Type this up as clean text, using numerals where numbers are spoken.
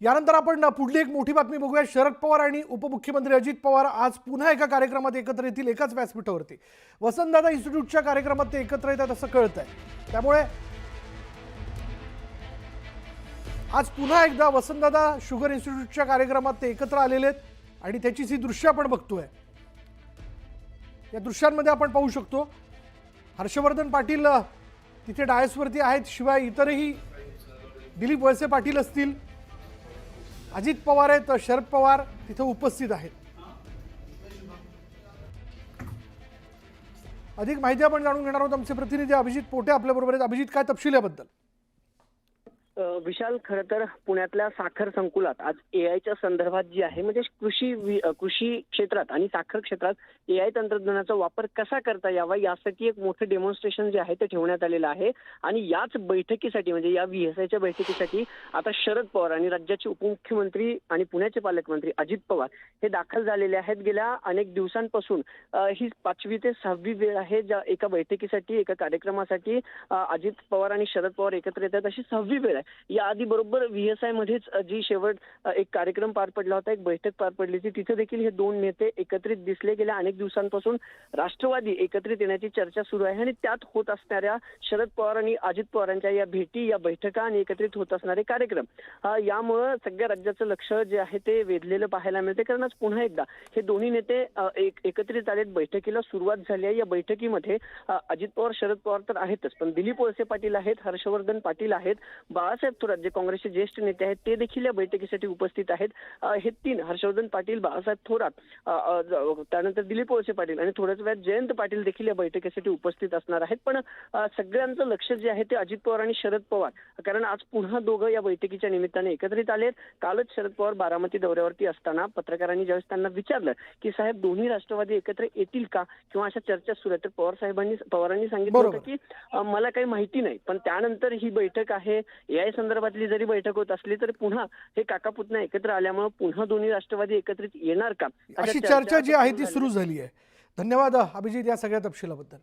यानंतर आपण पुढली एक मोठी बातमी बघूया। शरद पवार आणि उपमुख्यमंत्री अजित पवार आज पुन्हा एका कार्यक्रमात एकत्र येतील, एकाच व्यासपीठावरती। वसंतदादा इन्स्टिट्यूटच्या कार्यक्रमात ते एकत्र येतात असं कळतंय। त्यामुळे आज पुन्हा एकदा वसंतदादा शुगर इन्स्टिट्यूटच्या कार्यक्रमात ते एकत्र आलेले आहेत आणि त्याचीच ही दृश्य आपण बघतोय। या दृश्यांमध्ये आपण पाहू शकतो हर्षवर्धन पाटील तिथे डायसवरती आहेत, शिवाय इतरही दिलीप वळसे पाटील असतील, अजित पवार आहेत, शरद पवार तिथे उपस्थित आहेत। अधिक माहिती आपण जाणून घेणार आहोत। आमचे प्रतिनिधी अभिजित पोटे आपल्या बरोबर आहेत। अभिजित, काय तपशील याबद्दल? विशाल, खरं तर पुण्यातल्या साखर संकुलात आज एआयच्या संदर्भात जी आहे, म्हणजे कृषी क्षेत्रात आणि साखर क्षेत्रात एआय तंत्रज्ञानाचा वापर कसा करता यावा यासाठी एक मोठं डेमॉन्स्ट्रेशन जे आहे ते ठेवण्यात आलेलं आहे। आणि याच बैठकीसाठी, म्हणजे या VSIच्या बैठकीसाठी आता शरद पवार आणि राज्याचे उपमुख्यमंत्री आणि पुण्याचे पालकमंत्री अजित पवार हे दाखल झालेले आहेत। गेल्या अनेक दिवसांपासून ही 5वी ते 6वी वेळ आहे ज्या एका बैठकीसाठी, एका कार्यक्रमासाठी अजित पवार आणि शरद पवार एकत्र येतात, अशी 6वी वेळ आहे। याआधी बरोबर VSI मध्येच जी शेवट एक कार्यक्रम पार पडला होता, एक बैठक पार पडली होती, तिथे देखील हे दोन नेते एकत्रित दिसले। गेल्या अनेक दिवसांपासून राष्ट्रवादी एकत्रित येण्याची चर्चा सुरू आहे आणि त्यात होत असणाऱ्या शरद पवार आणि अजित पवारांच्या या भेटी, या बैठका आणि एकत्रित होत असणारे कार्यक्रम, यामुळे सगळ्या राज्याचं लक्ष जे आहे ते वेधलेलं पाहायला मिळते। कारण आज पुन्हा एकदा हे दोन्ही नेते एकत्रित आलेत, बैठकीला सुरुवात झाली आहे। या बैठकीमध्ये अजित पवार, शरद पवार तर आहेतच, पण दिलीप वळसे पाटील आहेत, हर्षवर्धन पाटील आहेत, बाळासाहेब थोरात जे काँग्रेसचे ज्येष्ठ नेते आहेत ते देखील या बैठकीसाठी उपस्थित आहेत। हे तीन, हर्षवर्धन पाटील, बाळासाहेब थोरात, त्यानंतर दिलीप वळसे पाटील आणि थोड्याच वेळात जयंत पाटील देखील या बैठकीसाठी उपस्थित असणार आहेत। पण सगळ्यांचं लक्ष जे आहे ते अजित पवार आणि शरद पवार, कारण आज पुन्हा दोघं या बैठकीच्या निमित्ताने एकत्रित आलेत। कालच शरद पवार बारामती दौऱ्यावरती असताना पत्रकारांनी ज्यावेळेस त्यांना विचारलं की साहेब दोन्ही राष्ट्रवादी एकत्र येतील का, किंवा अशा चर्चा सुरू आहेत, तर पवारांनी सांगितलं होतं की मला काही माहिती नाही। पण त्यानंतर ही बैठक आहे, या संदर्भातली जरी बैठक होत असली तरी पुन्हा हे काका पुतना एकत्र आल्यामुळे पुन्हा दोन्ही राष्ट्रवादी एकत्रित येणार का, अशी चर्चा जी आहे ती सुरू झाली आहे। धन्यवाद अभिजित या सगळ्या तपशिलाबद्दल।